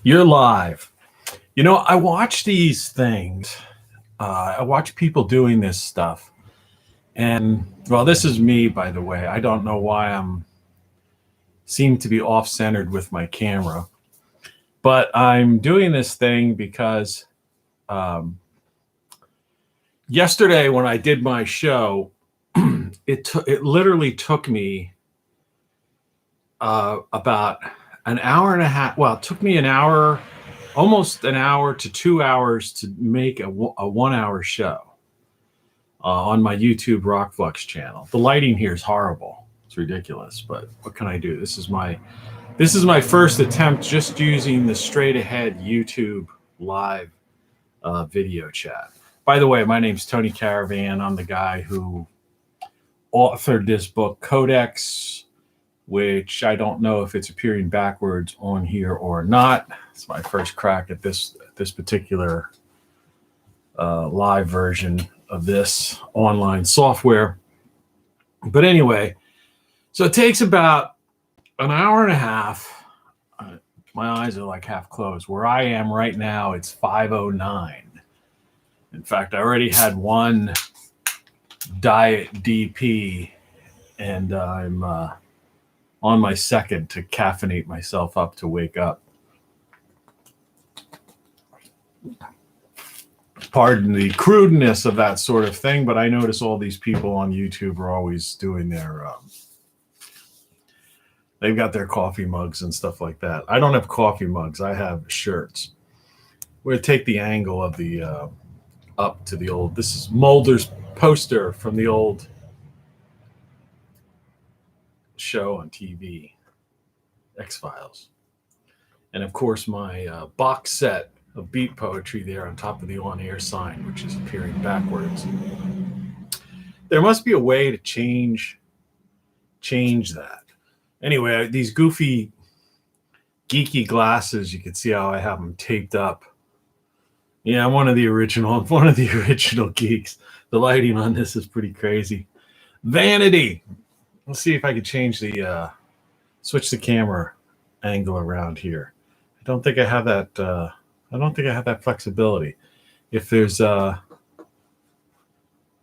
You're live. You know, I watch these things. I watch people doing this stuff. And, well, this is me, by the way. I don't know why I'm seem to be off-centered with my camera. But I'm doing this thing because um, yesterday when I did my show, it literally took me about an hour and a half. Well, it took me an hour, almost an hour to 2 hours to make a 1 hour show on my YouTube Rockflux channel. The lighting here is horrible. It's ridiculous, but what can I do? This is my first attempt just using the straight ahead YouTube live video chat. By the way, my name's Tony Caravan. I'm the guy who authored this book, Codex, which I don't know if it's appearing backwards on here or not. It's my first crack at this particular live version of this online software. But anyway, so it takes about an hour and a half. My eyes are like half closed. Where I am right now, it's 5:09. In fact, I already had one diet DP, and I'm on my second to caffeinate myself up to wake up. Pardon the crudeness of that sort of thing, but I notice all these people on YouTube are always doing their they've got their coffee mugs and stuff like that. I don't have coffee mugs. I have shirts. We're going to take the angle of the up to the old. This is Mulder's poster from the old show on TV, X-Files. And of course, my box set of beat poetry there on top of the on-air sign, which is appearing backwards. There must be a way to change that. Anyway, these goofy, geeky glasses, you can see how I have them taped up. Yeah, I'm one of the original geeks. The lighting on this is pretty crazy. Vanity. Let's see if I can change switch the camera angle around here. I don't think I have that. I don't think I have that flexibility. If there's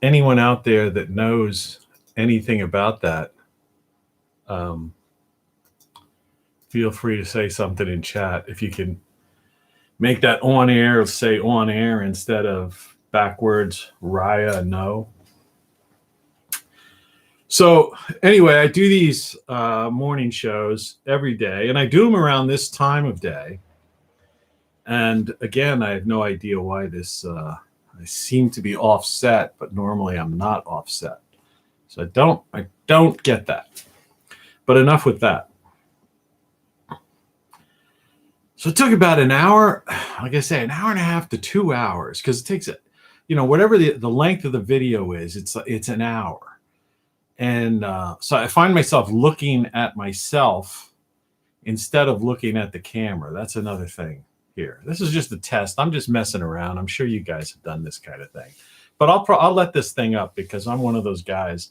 anyone out there that knows anything about that, feel free to say something in chat. If you can make that on air, say on air instead of backwards, Raya, no. So anyway, I do these morning shows every day, and I do them around this time of day. And again, I have no idea why this I seem to be offset, but normally I'm not offset. So I don't get that. But enough with that. So it took about an hour, like I say, an hour and a half to 2 hours, because it takes whatever the length of the video is, it's an hour. And so I find myself looking at myself instead of looking at the camera. That's another thing here. This is just a test. I'm just messing around. I'm sure you guys have done this kind of thing. But I'll let this thing up because I'm one of those guys.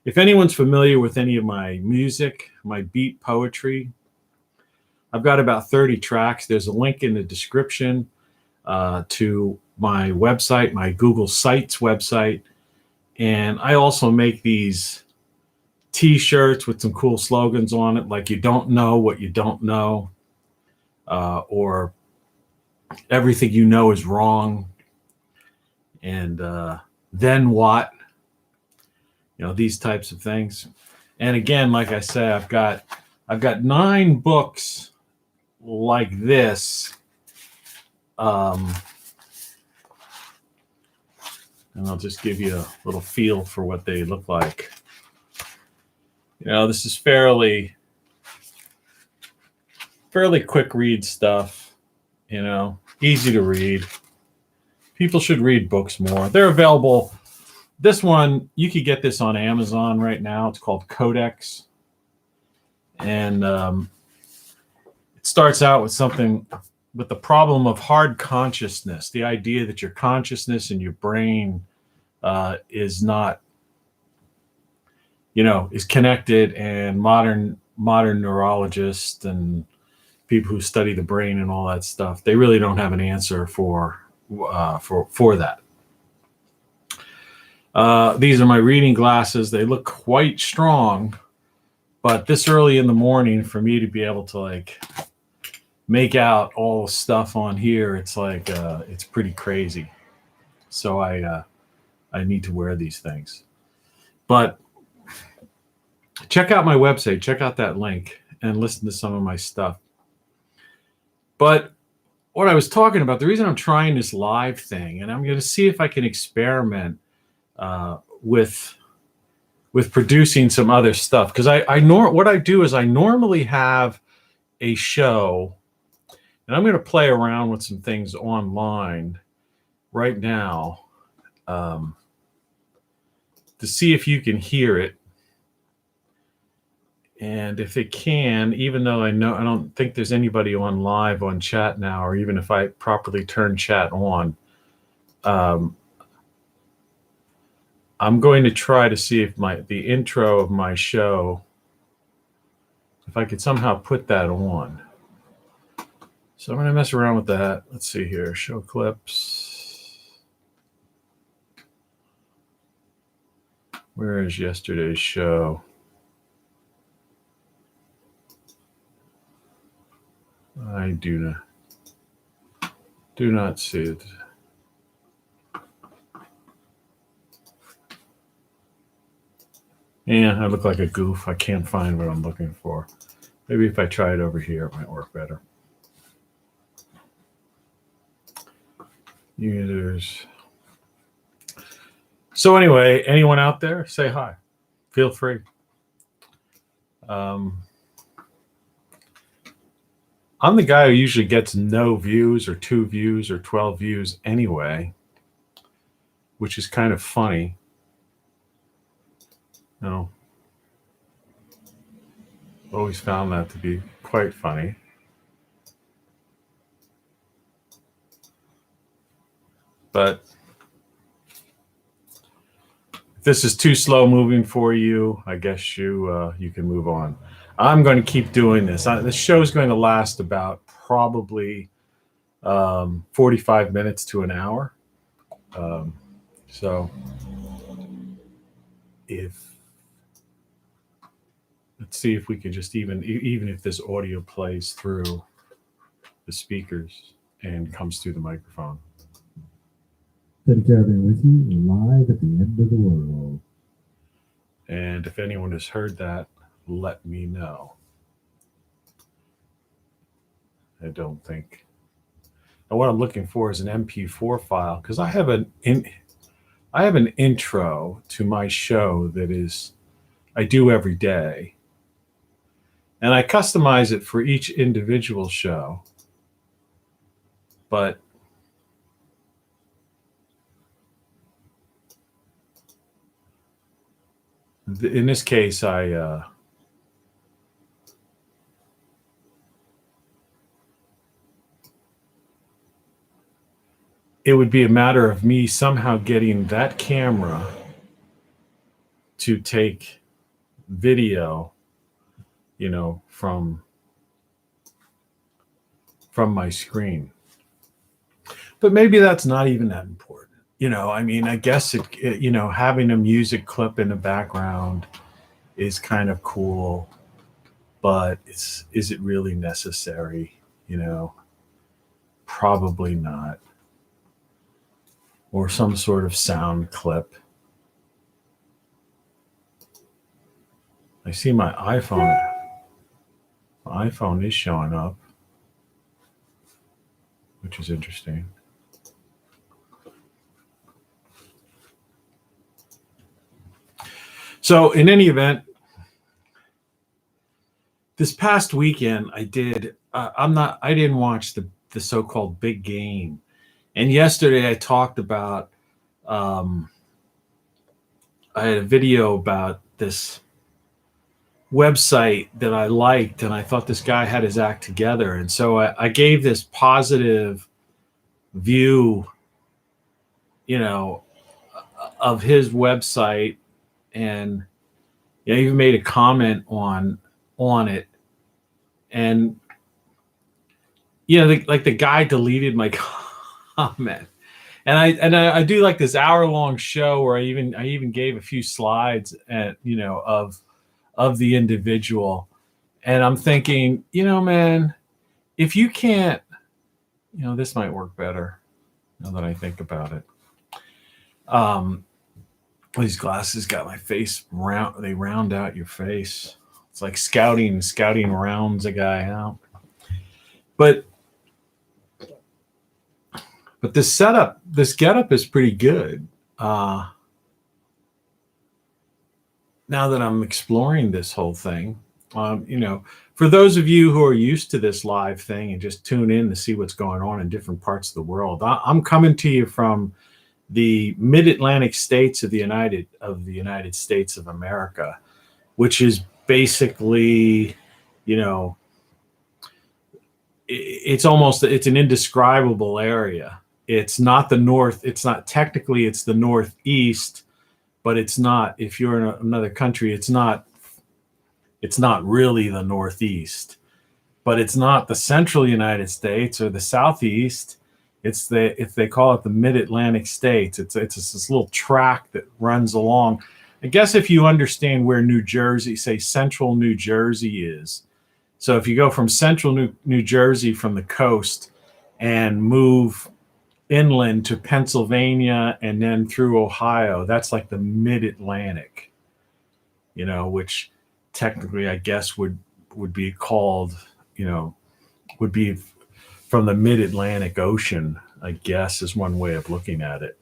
If anyone's familiar with any of my music, my beat poetry, I've got about 30 tracks. There's a link in the description to my website, my Google Sites website. And I also make these T-shirts with some cool slogans on it, like "You don't know what you don't know," or "Everything you know is wrong," and "Then what?" These types of things. And again, like I say, I've got 9 books like this, and I'll just give you a little feel for what they look like. This is fairly quick read stuff, easy to read. People should read books more. They're available. This one, you could get this on Amazon right now. It's called Codex. And it starts out with the problem of hard consciousness, the idea that your consciousness and your brain is not, is connected, and modern neurologists and people who study the brain and all that stuff, they really don't have an answer for that. These are my reading glasses. They look quite strong, but this early in the morning for me to be able to like make out all the stuff on here, it's like it's pretty crazy. So I need to wear these things. But check out my website, check out that link, and listen to some of my stuff. But what I was talking about, the reason I'm trying this live thing, and I'm going to see if I can experiment with producing some other stuff, because what I do is I normally have a show, and I'm going to play around with some things online right now to see if you can hear it. And if it can, even though I don't think there's anybody on live on chat now, or even if I properly turn chat on, I'm going to try to see if the intro of my show, if I could somehow put that on. So I'm going to mess around with that. Let's see here, show clips. Where is yesterday's show? I do not see it. Yeah, I look like a goof. I can't find what I'm looking for. Maybe if I try it over here, it might work better. Users. So anyway, anyone out there, say hi. Feel free. I'm the guy who usually gets no views or 2 views or 12 views anyway, which is kind of funny. No. Always found that to be quite funny. But if this is too slow moving for you, I guess you can move on. I'm going to keep doing this. This show is going to last about probably 45 minutes to an hour. So let's see if we can just even if this audio plays through the speakers and comes through the microphone. Tony Caravan with you, live at the end of the world. And if anyone has heard that, let me know. I don't think. And what I'm looking for is an MP4 file, because I have an intro to my show that I do every day, and I customize it for each individual show. But in this case, it would be a matter of me somehow getting that camera to take video, from my screen. But maybe that's not even that important. I mean, I guess having a music clip in the background is kind of cool, but is it really necessary? Probably not. Or some sort of sound clip. I see my iPhone. My iPhone is showing up, which is interesting. So in any event, this past weekend I didn't watch the so-called big game. And yesterday I talked about, I had a video about this website that I liked, and I thought this guy had his act together. And so I gave this positive view, of his website, and I even made a comment on it. And like the guy deleted my comment. And I do like this hour-long show where I even gave a few slides and of the individual. And I'm thinking, man, if you can't, this might work better now that I think about it. These glasses got my face round, they round out your face. It's like scouting rounds a guy out. But this getup is pretty good. Now that I'm exploring this whole thing, for those of you who are used to this live thing and just tune in to see what's going on in different parts of the world, I'm coming to you from the mid-Atlantic states of the United States of America, which is basically, it's an indescribable area. It's not the north. It's not technically. It's the northeast, but it's not. If you're in another country, it's not. It's not really the northeast, but it's not the central United States or the southeast. If they call it the mid-Atlantic states. It's this little tract that runs along. I guess if you understand where New Jersey, say central New Jersey is. So if you go from central New Jersey from the coast and move inland to Pennsylvania and then through Ohio, that's like the mid-Atlantic, which technically I guess would be called, would be from the mid-Atlantic Ocean, I guess, is one way of looking at it.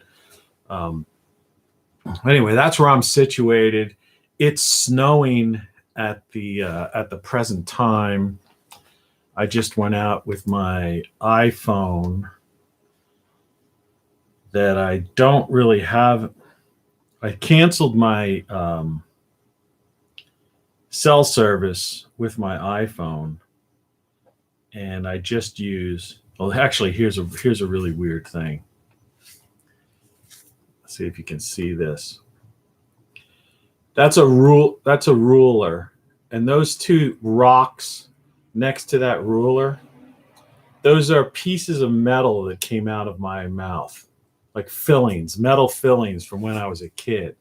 Anyway, that's where I'm situated. It's snowing at the present time. I just went out with my iPhone that I don't really have. I canceled my cell service with my iPhone, and I just use. Well, actually, here's a really weird thing. Let's see if you can see this. That's a ruler, and those two rocks next to that ruler, those are pieces of metal that came out of my mouth, like fillings, metal fillings from when I was a kid.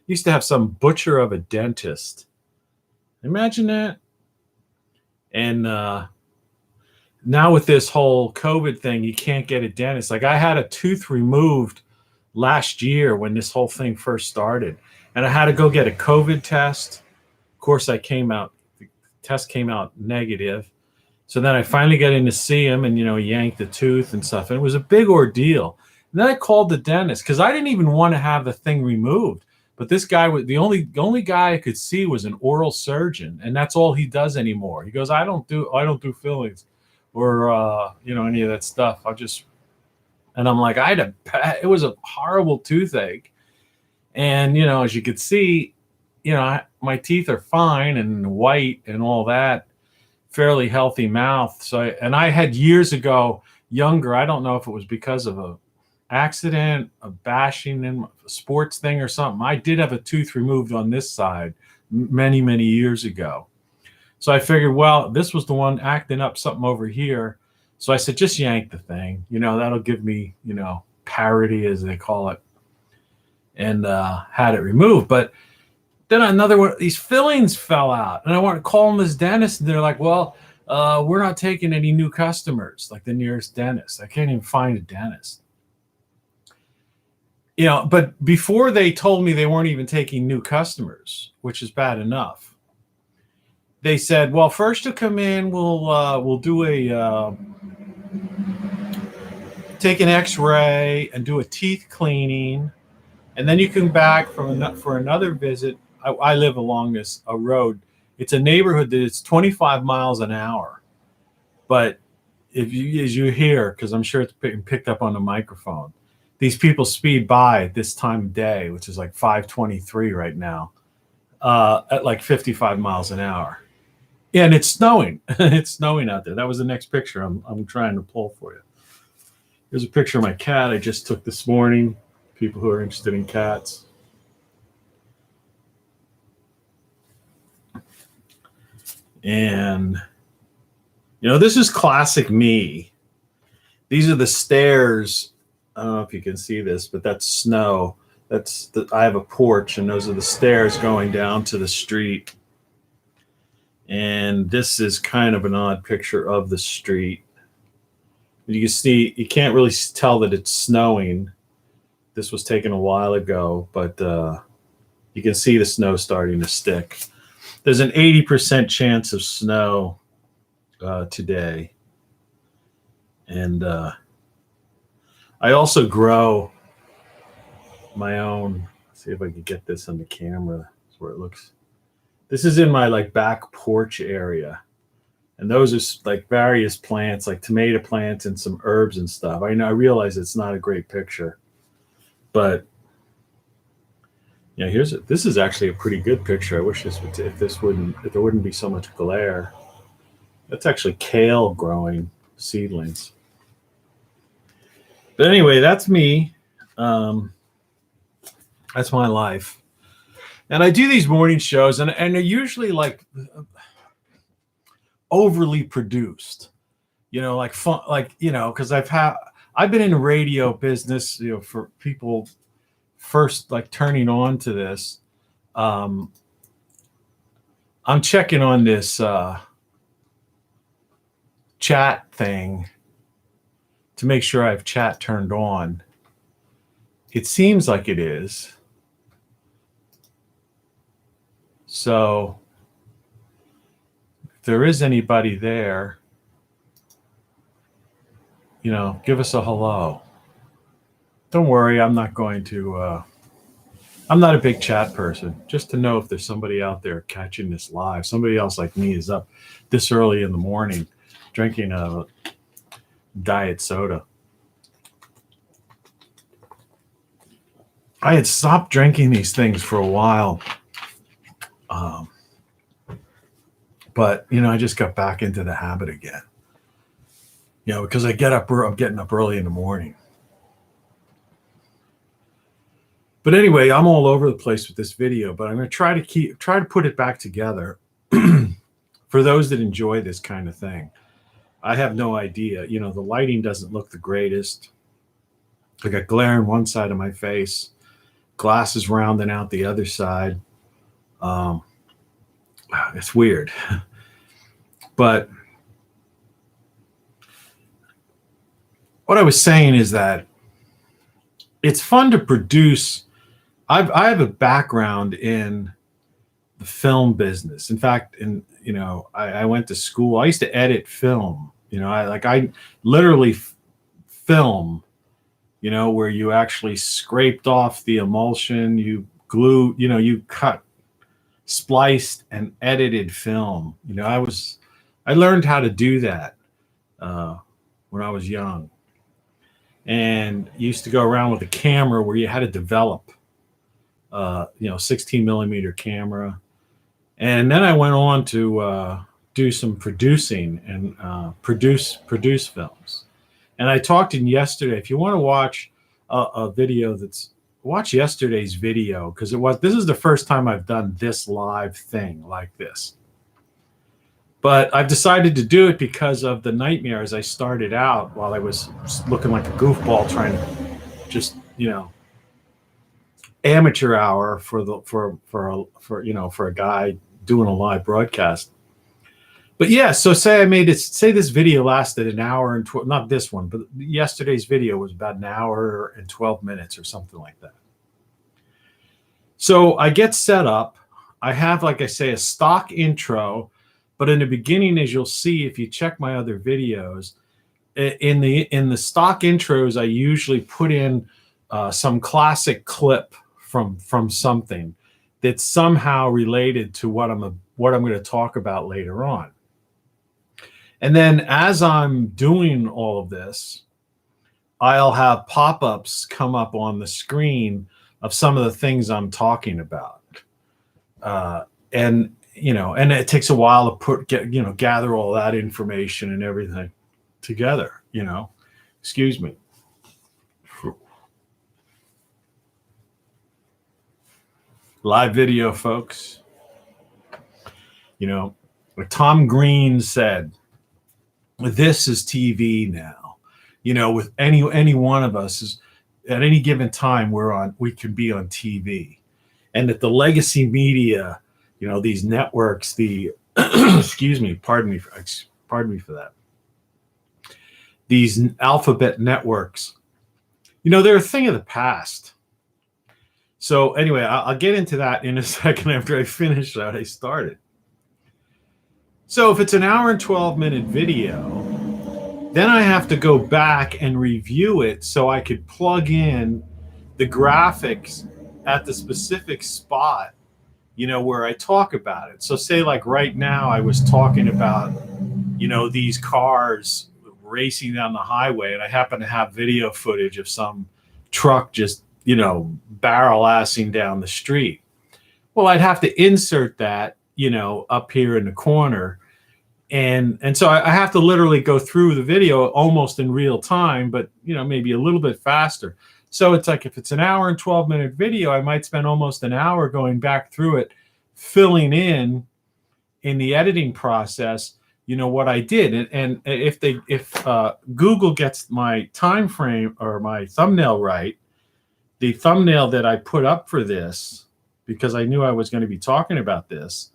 Used to have some butcher of a dentist. Imagine that. And now with this whole COVID thing, you can't get a dentist. Like I had a tooth removed last year when this whole thing first started, and I had to go get a COVID test. Of course, the test came out negative. So then I finally got in to see him and, yanked the tooth and stuff. And it was a big ordeal. And then I called the dentist because I didn't even want to have the thing removed. But this guy was the only guy I could see was an oral surgeon. And that's all he does anymore. He goes, I don't do fillings or, any of that stuff. And I'm like, it was a horrible toothache. And, as you could see, my teeth are fine and white and all that. Fairly healthy mouth. So I had years ago, younger, I don't know if it was because of a accident, a bashing in a sports thing or something. I did have a tooth removed on this side many, many years ago. So I figured, well, this was the one acting up something over here. So I said, just yank the thing, that'll give me, parity as they call it, and had it removed. But then another one, these fillings fell out, and I want to call them as dentist, and they're like, well, we're not taking any new customers, like the nearest dentist. I can't even find a dentist. But before they told me they weren't even taking new customers, which is bad enough. They said, well, first to come in, we'll do take an x-ray and do a teeth cleaning. And then you come back for another visit. I live along a road. It's a neighborhood that it's 25 miles an hour. But as you hear, because I'm sure it's being picked up on the microphone, these people speed by at this time of day, which is like 5:23 right now, at like 55 miles an hour. Yeah, and it's snowing. It's snowing out there. That was the next picture I'm trying to pull for you. Here's a picture of my cat I just took this morning. People who are interested in cats. And, this is classic me. These are the stairs. I don't know if you can see this, but that's snow. I have a porch, and those are the stairs going down to the street. And this is kind of an odd picture of the street. You can see, you can't really tell that it's snowing. This was taken a while ago, but you can see the snow starting to stick. There's an 80% chance of snow today. And I also grow my own. Let's see if I can get this on the camera. That's where it looks. This is in my like back porch area. And those are like various plants, like tomato plants and some herbs and stuff. I know, I realize it's not a great picture, but yeah, this is actually a pretty good picture. I wish if there wouldn't be so much glare. That's actually kale growing seedlings. But anyway, that's me. That's my life. And I do these morning shows, and they're usually like overly produced, like fun, like, because I've been in the radio business, for people first like turning on to this. I'm checking on this chat thing to make sure I have chat turned on. It seems like it is. So if there is anybody there, give us a hello. Don't worry, I'm not going to, I'm not a big chat person. Just to know if there's somebody out there catching this live. Somebody else like me is up this early in the morning drinking a diet soda. I had stopped drinking these things for a while. But, I just got back into the habit again. Because I'm getting up early in the morning. But anyway, I'm all over the place with this video, but I'm going to try to put it back together for those that enjoy this kind of thing. I have no idea. The lighting doesn't look the greatest. I got glare on one side of my face, glasses rounding out the other side. It's weird. But what I was saying is that it's fun to produce. I have a background in the film business. In fact, I went to school. I used to edit film. I literally film, where you actually scraped off the emulsion, you glue, you cut, spliced, and edited film. I learned how to do that when I was young, and used to go around with a camera where you had to develop, 16 millimeter camera. And then I went on to do some producing and produce films. And I talked in yesterday. If you want to watch a video, watch yesterday's video, because this is the first time I've done this live thing like this. But I've decided to do it because of the nightmares I started out while I was looking like a goofball trying to just, amateur hour for a guy doing a live broadcast. But yeah, so say this video lasted an hour and not this one, but yesterday's video was about an hour and 12 minutes or something like that. So I get set up. I have, like I say, a stock intro, but in the beginning, as you'll see, if you check my other videos, in the stock intros, I usually put in some classic clip from something that's somehow related to what I'm going to talk about later on. And then as I'm doing all of this, I'll have pop-ups come up on the screen of some of the things I'm talking about. And it takes a while to gather all that information and everything together, Excuse me. Live video, folks. What Tom Green said, this is TV now. with any one of us is at any given time we can be on TV, and that the legacy media, these networks, the excuse me, pardon me for that. These alphabet networks, they're a thing of the past. So anyway, I'll get into that in a second after I finish what I started. So if it's an hour and 12-minute video, then I have to go back and review it so I could plug in the graphics at the specific spot, where I talk about it. So say like right now I was talking about, these cars racing down the highway, and I happen to have video footage of some truck just, barrel assing down the street. Well, I'd have to insert that, up here in the corner. And so I have to literally go through the video almost in real time, but, maybe a little bit faster. So it's like if it's an hour and 12-minute video, I might spend almost an hour going back through it, filling in the editing process, what I did. And if Google gets my time frame or my thumbnail right, the thumbnail that I put up for this, because I knew I was going to be talking about this,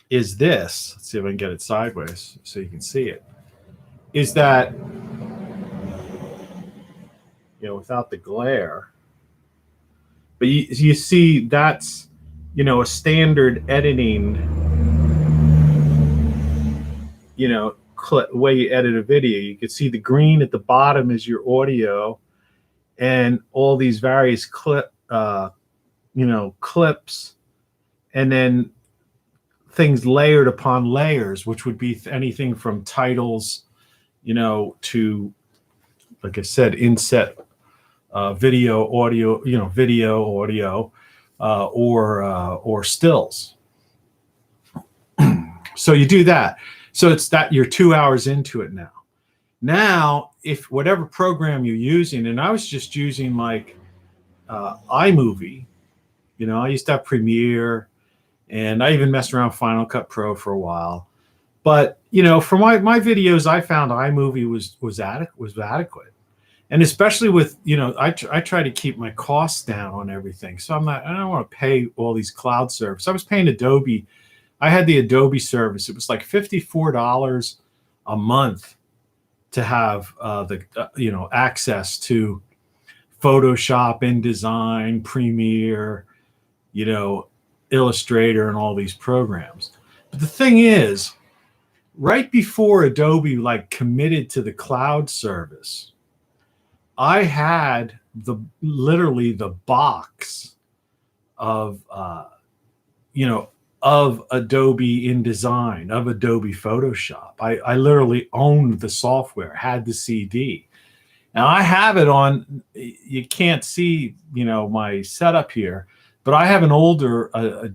is this. Let's see if I can get it sideways so you can see it. Is that, without the glare, but you see that's, a standard editing, way you edit a video. You can see the green at the bottom is your audio, and all these various clips, and then things layered upon layers, which would be anything from titles, to, like I said, inset video, audio, or stills. So you do that. So it's that you're 2 hours into it now. Now, if whatever program you're using, and I was just using like iMovie, I used to have Premiere, and I even messed around with Final Cut Pro for a while. But, for my videos, I found iMovie was adequate. And especially with, I try to keep my costs down on everything. So I don't want to pay all these cloud services. I was paying Adobe. I had the Adobe service. It was like $54 a month to have access to Photoshop, InDesign, Premiere, Illustrator, and all these programs. But the thing is, right before Adobe committed to the cloud service, I had literally the box of Adobe InDesign, of Adobe Photoshop. I literally owned the software, had the CD. Now I have it on, you can't see, my setup here, but I have an older, a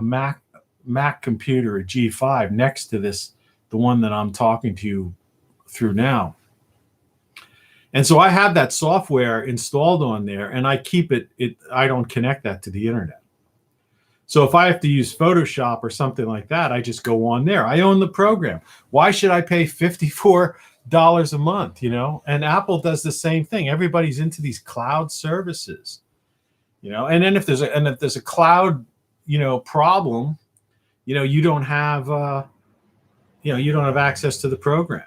Mac computer, a G5 next to this, the one that I'm talking to you through now. And so I have that software installed on there, and I keep I don't connect that to the internet. So if I have to use Photoshop or something like that, I just go on there. I own the program. Why should I pay $54 a month, And Apple does the same thing. Everybody's into these cloud services, and then if there's a cloud, problem, you don't have, you don't have access to the program,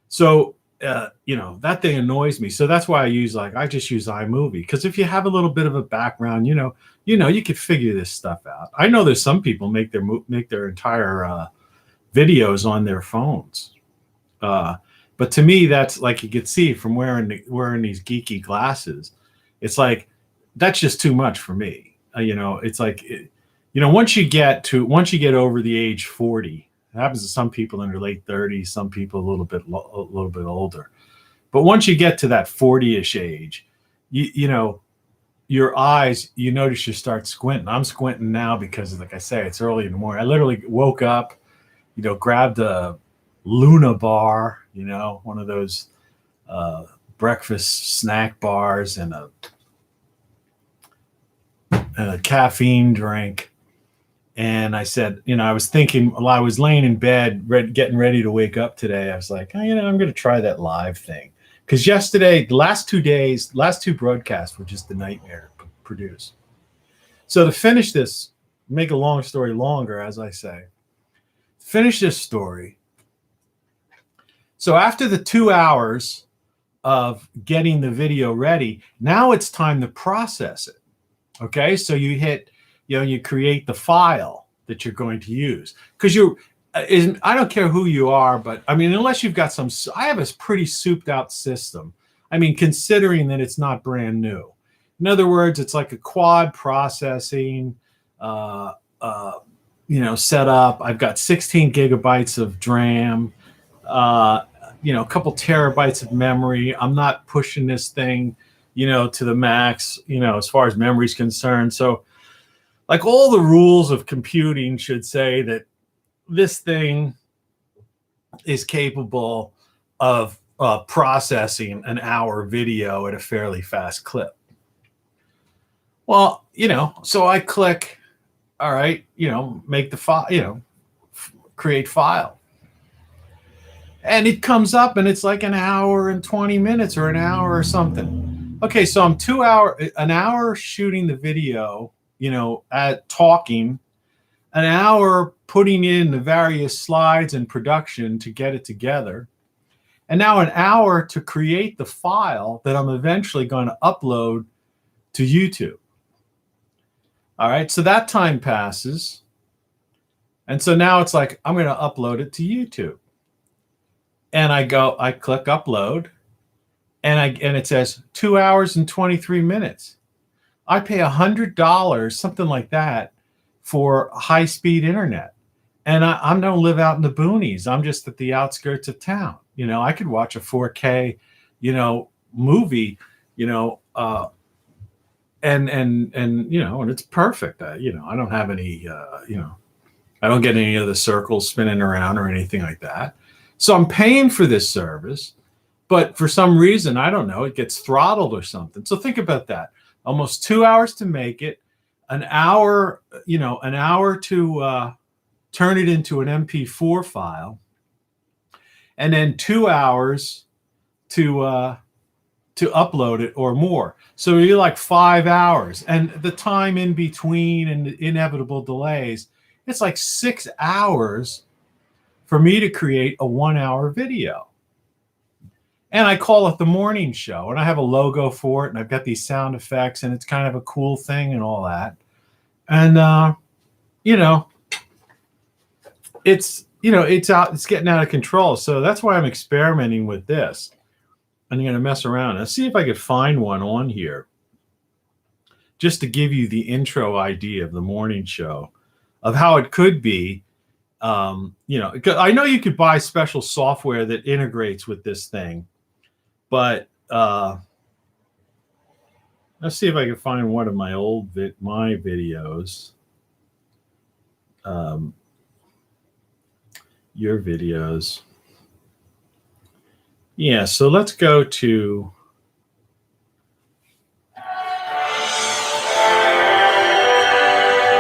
So, that thing annoys me. So that's why I just use iMovie, because if you have a little bit of a background, you could figure this stuff out. I know there's some people make their entire videos on their phones. But to me, that's like, you could see from wearing these geeky glasses, it's like, that's just too much for me. It's like, once you get over the age 40, it happens to some people in their late 30s, some people a little bit older. But once you get to that 40-ish age, your eyes, notice you start squinting. I'm squinting now because, like I say, it's early in the morning. I literally woke up, grabbed a Luna bar, one of those breakfast snack bars, and a caffeine drink. And I said, I was thinking while I was laying in bed, getting ready to wake up today, I was like, I'm going to try that live thing. Because yesterday, the last 2 days, last 2 broadcasts were just a nightmare to produce. So to finish this, make a long story longer, as I say, finish this story. So after the 2 hours of getting the video ready, now it's time to process it. Okay, so you hit, you create the file that you're going to use. Because I don't care who you are, but I mean, unless you've got I have a pretty souped out system. I mean, considering that it's not brand new. In other words, it's like a quad processing, setup. I've got 16 gigabytes of DRAM, a couple terabytes of memory. I'm not pushing this thing, to the max, as far as memory is concerned. So like all the rules of computing should say that this thing is capable of processing an hour video at a fairly fast clip. Well, so I click, all right, make the file, create file. And it comes up and it's like an hour and 20 minutes or an hour or something. Okay, so I'm an hour shooting the video, at talking, an hour putting in the various slides and production to get it together, and now an hour to create the file that I'm eventually going to upload to YouTube. All right, so that time passes. And so now it's like, I'm going to upload it to YouTube. And I click upload, and it says 2 hours and 23 minutes. I pay $100, something like that, for high-speed internet. And I don't live out in the boonies. I'm just at the outskirts of town. I could watch a 4K, movie, and it's perfect. I don't have any, I don't get any of the circles spinning around or anything like that. So I'm paying for this service, but for some reason, I don't know, it gets throttled or something. So think about that. Almost 2 hours to make it, an hour to turn it into an MP4 file, and then 2 hours to upload it or more. So you're like 5 hours, and the time in between and the inevitable delays, it's like 6 hours for me to create a 1 hour video. And I call it the morning show, and I have a logo for it, and I've got these sound effects, and it's kind of a cool thing and all that. And, it's getting out of control. So that's why I'm experimenting with this. I'm going to mess around and see if I could find one on here just to give you the intro idea of the morning show, of how it could be. I know you could buy special software that integrates with this thing, but let's see if I can find one of my old videos. Your videos. Yeah, so let's go to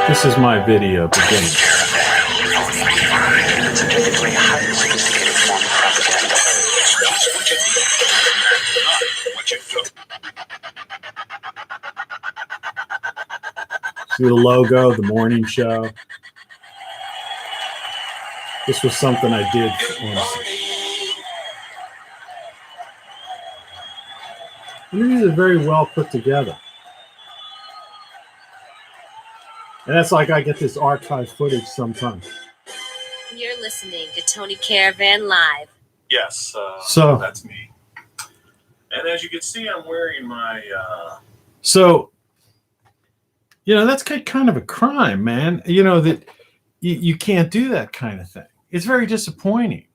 this is my video beginning. It's a typically highly sophisticated form of propaganda. What you do. See the logo, the morning show. This was something I did these are very well put together. And that's like I get this archive footage sometimes. You're listening to Tony Caravan Live. Yes, so that's me. And as you can see, I'm wearing my... So, that's kind of a crime, man. That you can't do that kind of thing. It's very disappointing.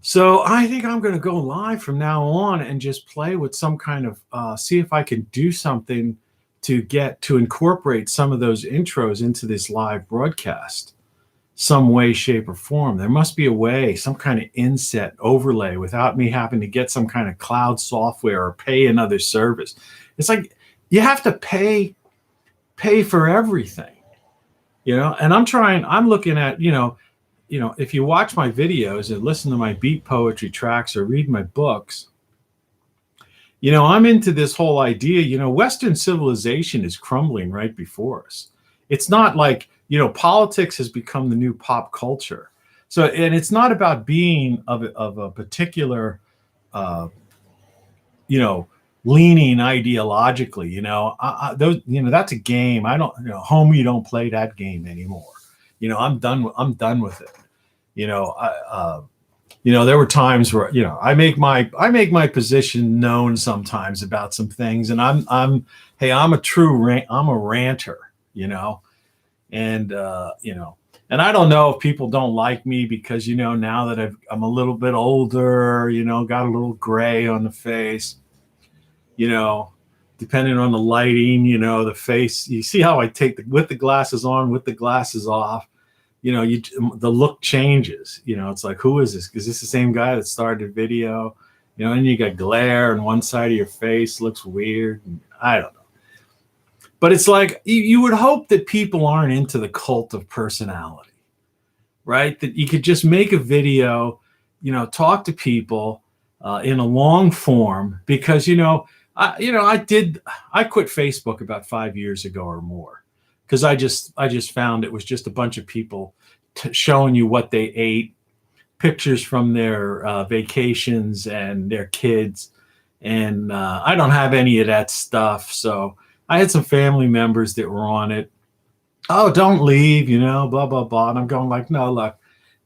So I think I'm going to go live from now on and just play with some kind of, see if I can do something to incorporate some of those intros into this live broadcast, some way, shape, or form. There must be a way, some kind of inset overlay without me having to get some kind of cloud software or pay another service. It's like you have to pay for everything. And I'm looking at, if you watch my videos and listen to my beat poetry tracks or read my books, I'm into this whole idea, Western civilization is crumbling right before us. It's not like, politics has become the new pop culture. So, and it's not about being of a particular, leaning ideologically, that's a game. I don't, homie, you don't play that game anymore. I'm done with it. There were times where, I make my position known sometimes about some things, and I'm a ranter, and and I don't know if people don't like me because, now that I'm a little bit older, got a little gray on the face, depending on the lighting, the face, you see how I take with the glasses on, with the glasses off, the look changes, it's like, who is this? Is this the same guy that started the video? And you got glare and one side of your face looks weird. I don't know. But it's like, you would hope that people aren't into the cult of personality, right? That you could just make a video, talk to people in a long form, because, I quit Facebook about 5 years ago or more, because I just found it was just a bunch of people showing you what they ate, pictures from their vacations and their kids. And I don't have any of that stuff. So I had some family members that were on it. Oh, don't leave, blah, blah, blah. And I'm going like, no, look,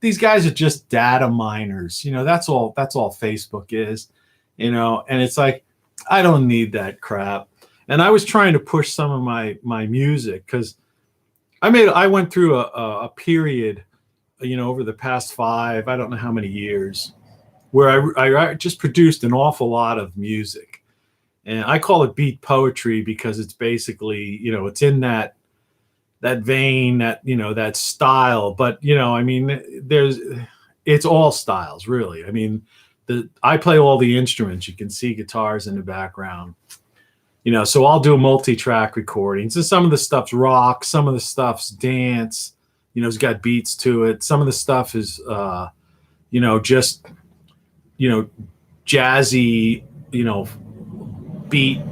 these guys are just data miners. That's all Facebook is, and it's like, I don't need that crap. And I was trying to push some of my music, because I went through a period, over the past 5, I don't know how many years, where I just produced an awful lot of music. And I call it beat poetry because it's basically, it's in that vein, that style. But, it's all styles, really. I mean, I play all the instruments. You can see guitars in the background. So I'll do multi-track recordings. And some of the stuff's rock, some of the stuff's dance, it's got beats to it. Some of the stuff is, just, jazzy, beat,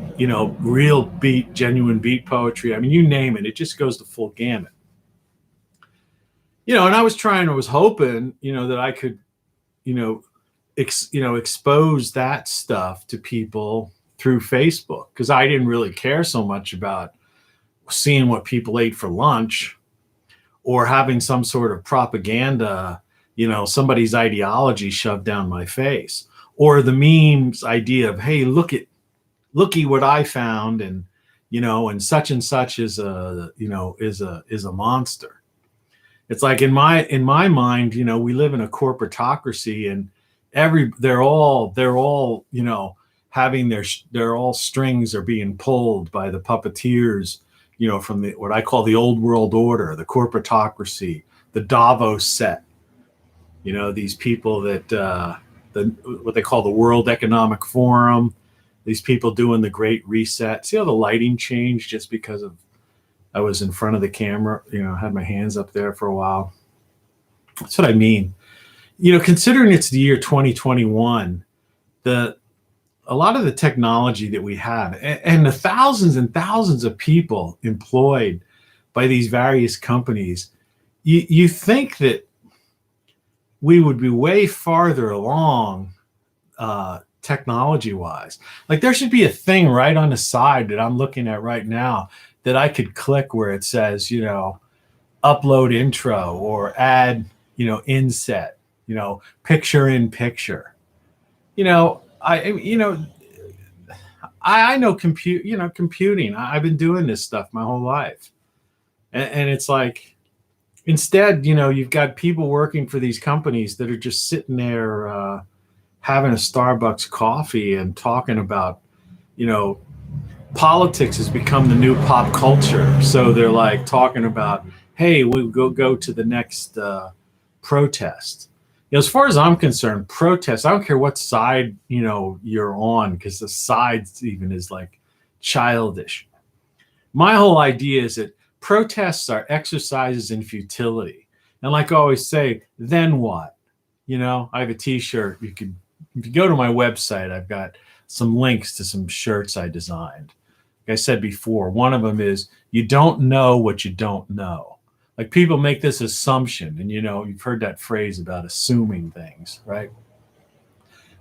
real beat, genuine beat poetry. I mean, you name it, it just goes the full gamut. And I was hoping, that I could, expose that stuff to people through Facebook, because I didn't really care so much about seeing what people ate for lunch, or having some sort of propaganda, somebody's ideology shoved down my face, or the memes idea of, hey, looky what I found, and and such is a monster. It's like, in my mind, we live in a corporatocracy, and they're all having their all strings are being pulled by the puppeteers, from what I call the old world order, the corporatocracy, the Davos set, these people that what they call the World Economic Forum, these people doing the Great Reset. See how the lighting changed just because I was in front of the camera, had my hands up there for a while. That's what I mean. Considering it's the year 2021, a lot of the technology that we have, and the thousands and thousands of people employed by these various companies, you think that we would be way farther along technology wise. Like, there should be a thing right on the side that I'm looking at right now that I could click where it says, upload intro, or add, inset, picture in picture. I know computing. I've been doing this stuff my whole life. And it's like, instead, you've got people working for these companies that are just sitting there having a Starbucks coffee and talking about, politics has become the new pop culture. So they're like talking about, hey, we'll go to the next protest. As far as I'm concerned, protest, I don't care what side, you're on, because the sides even is like childish. My whole idea is that protests are exercises in futility. And like I always say, then what? You know, I have a t-shirt. If you go to my website, I've got some links to some shirts I designed. Like I said before, one of them is, you don't know what you don't know. Like, people make this assumption, and you've heard that phrase about assuming things, right?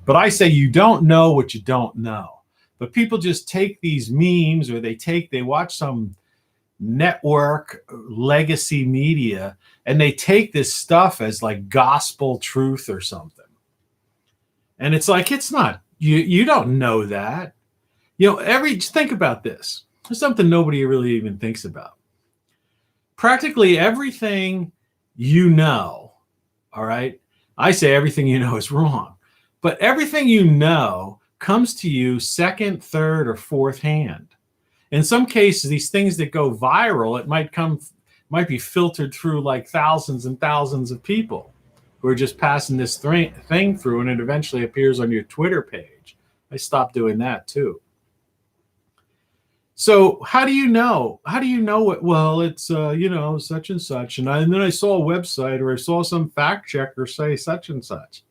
But I say you don't know what you don't know. But people just take these memes, or they watch some network legacy media, and they take this stuff as like gospel truth or something. And it's like, it's not, you don't know that. Think about this. There's something nobody really even thinks about. Practically everything all right, I say everything is wrong, but everything comes to you second, third, or fourth hand. In some cases, these things that go viral, it might be filtered through like thousands and thousands of people who are just passing this thing through, and it eventually appears on your Twitter page. I stopped doing that too. So how do you know? How do you know what? Well, it's such and such, and then I saw a website, or I saw some fact checker say such and such,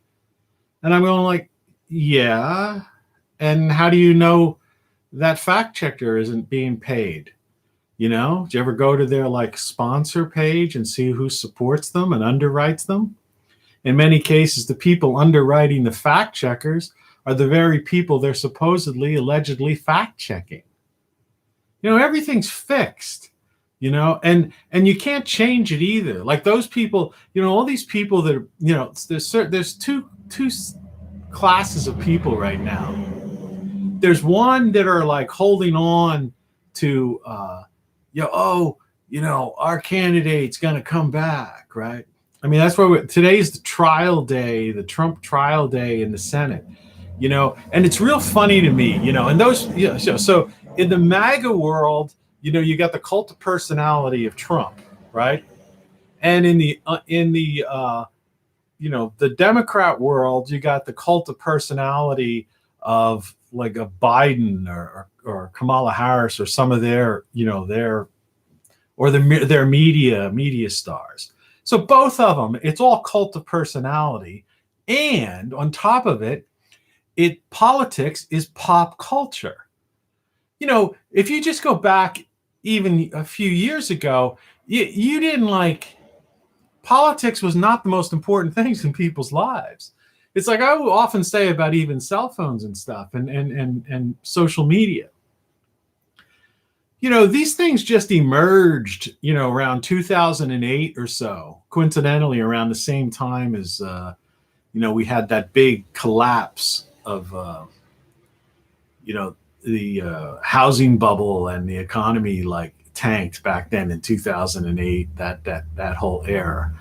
and I'm going like, yeah. And how do you know that fact checker isn't being paid? Do you ever go to their like sponsor page and see who supports them and underwrites them? In many cases, the people underwriting the fact checkers are the very people they're allegedly fact checking. Everything's fixed, and you can't change it either. Like those people, all these people that are, there's two classes of people right now. There's one that are like holding on to, our candidate's going to come back, right? I mean, that's why today's the trial day, the Trump trial day in the Senate, and it's real funny to me, and those, so in the MAGA world, you got the cult of personality of Trump, right? And in the the Democrat world, you got the cult of personality of like a Biden or Kamala Harris, or some of their media stars. So both of them, it's all cult of personality, and on top of it, politics is pop culture. If you just go back even a few years ago, you didn't like, politics was not the most important things in people's lives. It's like I will often say about even cell phones and stuff and social media. These things just emerged, around 2008 or so, coincidentally around the same time as, we had that big collapse of, the housing bubble, and the economy like tanked back then in 2008, that whole era.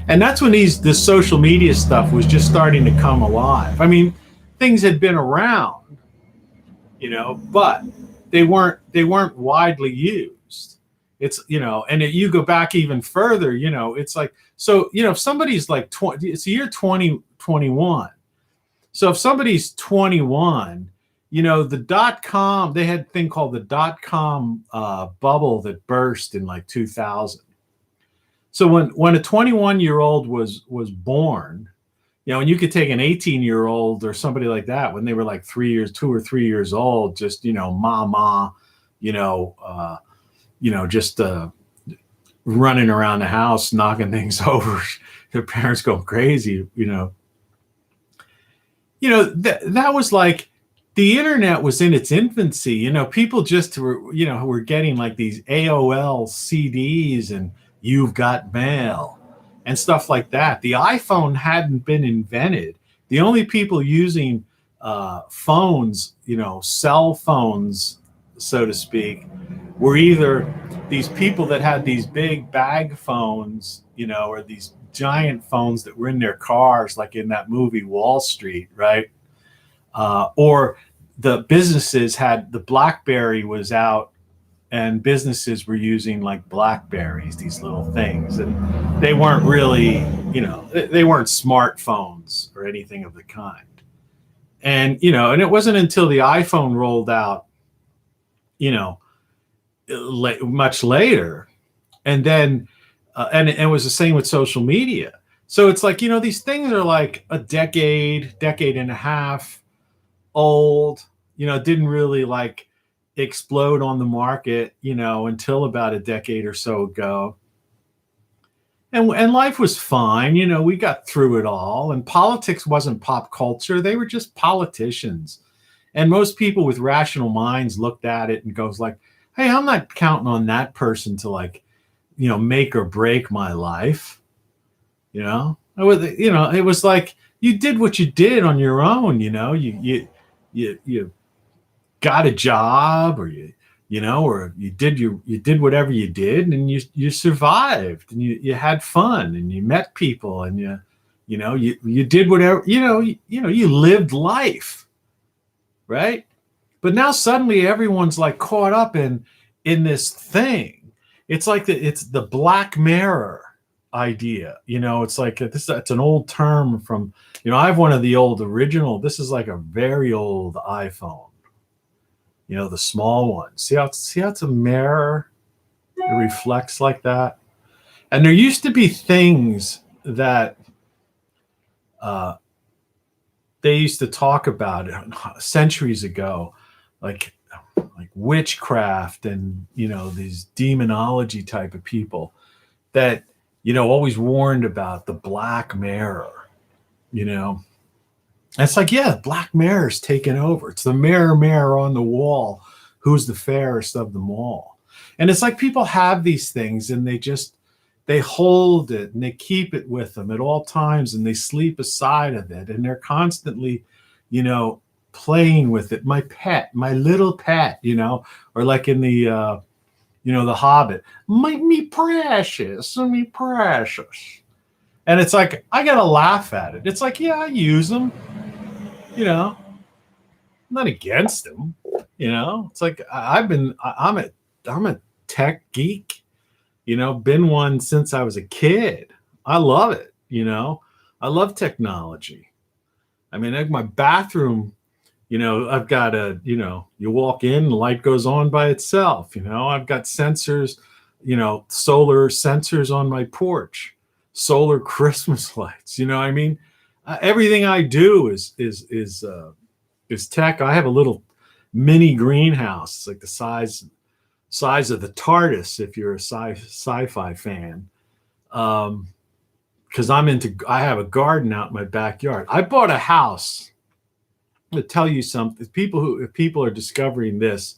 And that's when this social media stuff was just starting to come alive. I mean, things had been around, but they weren't widely used. It's, and you go back even further, it's like, so, if somebody's like 20, it's the year 2021. So if somebody's 21, the .com, they had a thing called the .com bubble that burst in like 2000. So when a 21-year-old was born, and you could take an 18-year-old or somebody like that when they were like 2 or 3 years old, just, just running around the house, knocking things over, their parents go crazy, that was like, the internet was in its infancy. People just were getting like these AOL CDs and You've Got Mail and stuff like that. The iPhone hadn't been invented. The only people using phones, cell phones, so to speak, were either these people that had these big bag phones, or these giant phones that were in their cars, like in that movie Wall Street, right? Or the businesses had, the BlackBerry was out, and businesses were using like Blackberries, these little things, and they weren't really, they weren't smartphones or anything of the kind. And and it wasn't until the iPhone rolled out, much later, And then, and it was the same with social media. So it's like, these things are like a decade and a half old, didn't really like explode on the market, until about a decade or so ago. And life was fine. We got through it all. And politics wasn't pop culture. They were just politicians. And most people with rational minds looked at it and goes like, hey, I'm not counting on that person to like, make or break my life. It was like you did what you did on your own. You got a job, or or you did whatever you did, and you survived, and you had fun, and you met people, and you did whatever, you lived life, right? But now suddenly everyone's like caught up in this thing. It's like it's the Black Mirror idea. It's like it's an old term from, I have one of the old original. This is like a very old iPhone. The small one. See how it's a mirror? It reflects like that. And there used to be things that they used to talk about centuries ago, like witchcraft and these demonology type of people that always warned about the Black Mirror. It's like, yeah, Black Mirror's taken over. It's the mirror on the wall. Who's the fairest of them all? And it's like people have these things and they hold it and they keep it with them at all times, and they sleep aside of it, and they're constantly, playing with it. My pet, my little pet, or like in the, the Hobbit, me precious. And it's like, I got to laugh at it. It's like, yeah, I use them. I'm not against them. It's like I'm a tech geek. Been one since I was a kid. I love it. I love technology. I mean, like my bathroom, I've got you walk in, the light goes on by itself. I've got sensors, solar sensors on my porch, solar Christmas lights. I mean, everything I do is tech. I have a little mini greenhouse. It's like the size of the TARDIS if you're a sci-fi fan. Because I have a garden out in my backyard. I bought a house. I'm gonna tell you something. If people are discovering this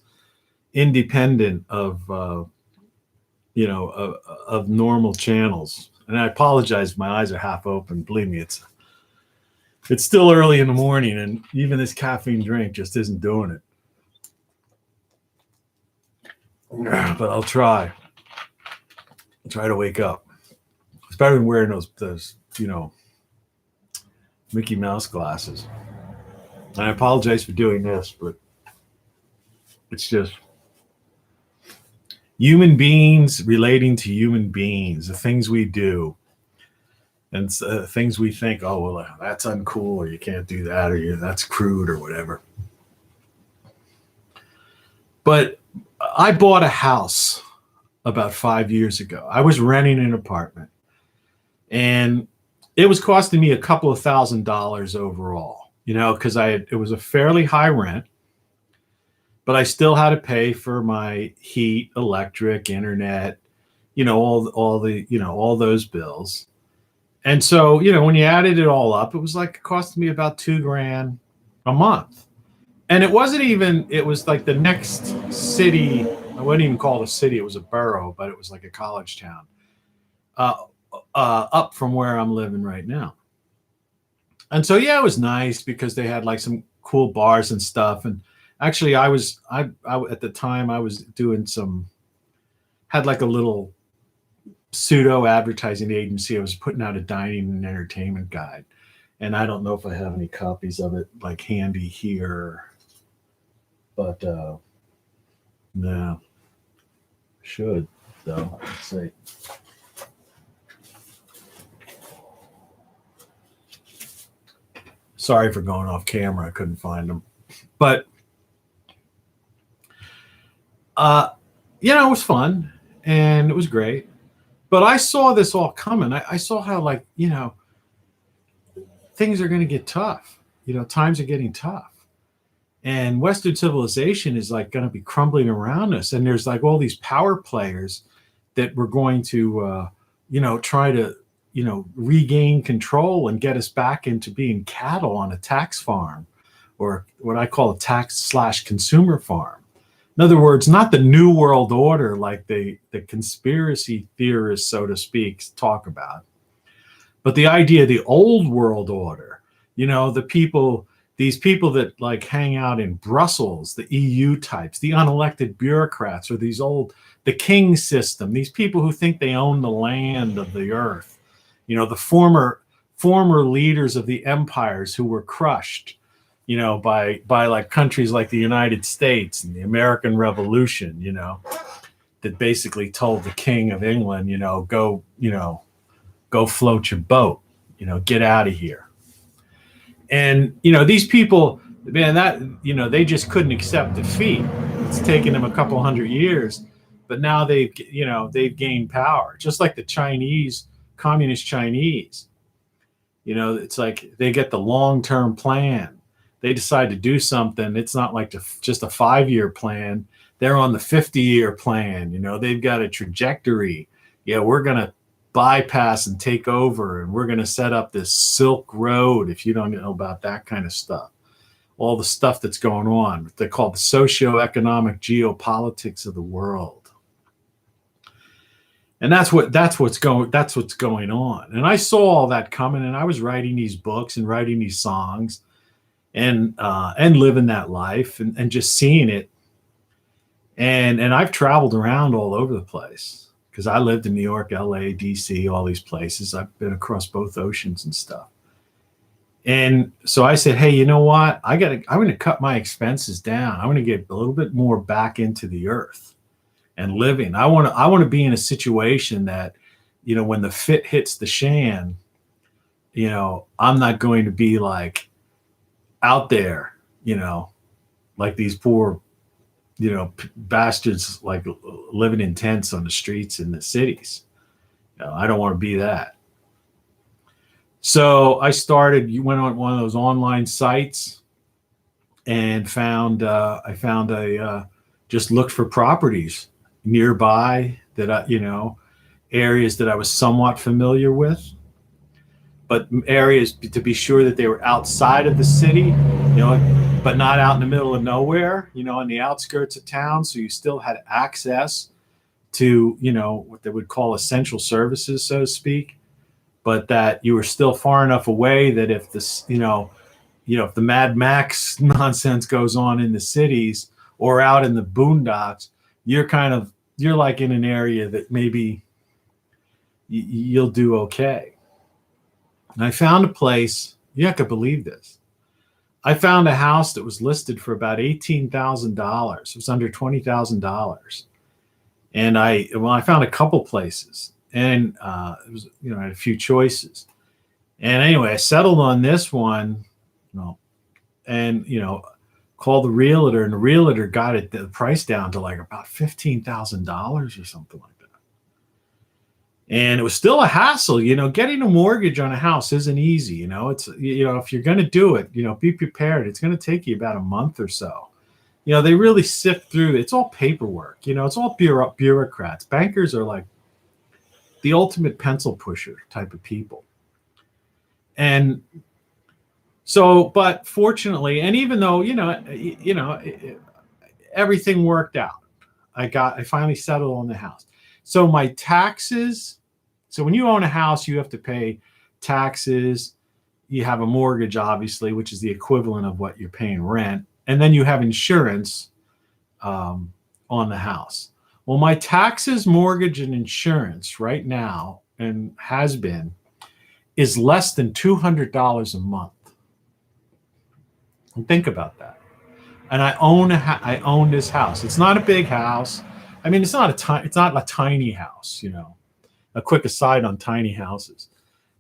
independent of of normal channels. And I apologize, my eyes are half open. Believe me, it's still early in the morning, and even this caffeine drink just isn't doing it. But I'll try. I'll try to wake up. It's better than wearing those Mickey Mouse glasses. And I apologize for doing this, but it's just human beings relating to human beings, the things we do. And things we think, oh, well, that's uncool, or you can't do that, or that's crude, or whatever. But I bought a house about 5 years ago. I was renting an apartment, and it was costing me a couple of $1,000s overall, because it was a fairly high rent, but I still had to pay for my heat, electric, internet, all those bills. And so, when you added it all up, it was like it cost me about $2,000 a month. And it was like the next city. I wouldn't even call it a city. It was a borough, but it was like a college town up from where I'm living right now. And so, yeah, it was nice because they had like some cool bars and stuff. And actually I at the time I was doing had like a little pseudo advertising agency. I was putting out a dining and entertainment guide, and I don't know if I have any copies of it like handy here, but no, should though. Let's see. Sorry for going off camera. I couldn't find them, but it was fun and it was great. But I saw this all coming. I saw how, like, things are going to get tough. Times are getting tough. And Western civilization is like going to be crumbling around us. And there's like all these power players that were going to, try to, regain control and get us back into being cattle on a tax farm, or what I call a tax/consumer farm. In other words, not the new world order like the conspiracy theorists, so to speak, talk about, but the idea of the old world order. These people that like hang out in Brussels, the EU types, the unelected bureaucrats, or the king system, these people who think they own the land of the earth, the former leaders of the empires who were crushed, by like countries like the United States and the American Revolution, that basically told the King of England, go float your boat, get out of here. And, these people, man, they just couldn't accept defeat. It's taken them a couple hundred years, but now they've gained power, just like the communist Chinese. It's like they get the long-term plan. They decide to do something. It's not like just a 5-year plan. They're on the 50-year plan. They've got a trajectory. Yeah, we're going to bypass and take over, and we're going to set up this Silk Road. If you don't know about that kind of stuff, all the stuff that's going on, they call the socio-economic geopolitics of the world. And that's what's going on. And I saw all that coming, and I was writing these books and writing these songs and living that life and just seeing it. And I've traveled around all over the place, because I lived in New York, LA, DC, all these places. I've been across both oceans and stuff. And so I said, hey, you know what? I'm going to cut my expenses down. I'm going to get a little bit more back into the earth and living. I want to be in a situation that, when the fit hits the shan, I'm not going to be like out there, like these poor bastards like living in tents on the streets in the cities. I don't want to be that. So I went on one of those online sites and just looked for properties nearby that areas that I was somewhat familiar with, but areas to be sure that they were outside of the city, but not out in the middle of nowhere, on the outskirts of town. So you still had access to, what they would call essential services, so to speak, but that you were still far enough away that if this, if the Mad Max nonsense goes on in the cities or out in the boondocks, you're like in an area that maybe you'll do okay. And I found a place, you have to believe this. I found a house that was listed for about $18,000. It was under $20,000. And I found a couple places, and it was, I had a few choices. And anyway, I settled on this one, and, called the realtor, and the realtor got the price down to like about $15,000 or something like that. And it was still a hassle, getting a mortgage on a house isn't easy. It's, if you're going to do it, be prepared. It's going to take you about a month or so. They really sift through. It's all paperwork, it's all bureaucrats. Bankers are like the ultimate pencil pusher type of people. And so, but fortunately, and even though, everything worked out, I finally settled on the house. So my taxes, so when you own a house, you have to pay taxes. You have a mortgage, obviously, which is the equivalent of what you're paying rent. And then you have insurance on the house. Well, my taxes, mortgage, and insurance right now, and has been, is less than $200 a month. And think about that. And I own this house. It's not a big house. I mean, it's not a tiny house, A quick aside on tiny houses.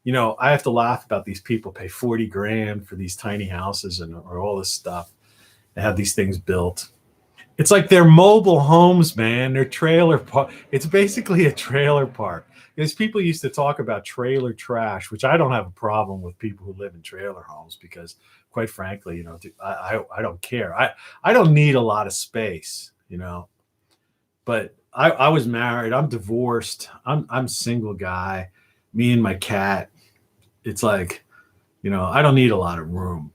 I have to laugh about these people pay $40,000 for these tiny houses or all this stuff. They have these things built. It's like they're mobile homes, man. They're trailer park. It's basically a trailer park. Because people used to talk about trailer trash, which I don't have a problem with people who live in trailer homes because, quite frankly, I don't care. I don't need a lot of space, But I was married. I'm divorced. I'm single guy. Me and my cat. It's like, I don't need a lot of room.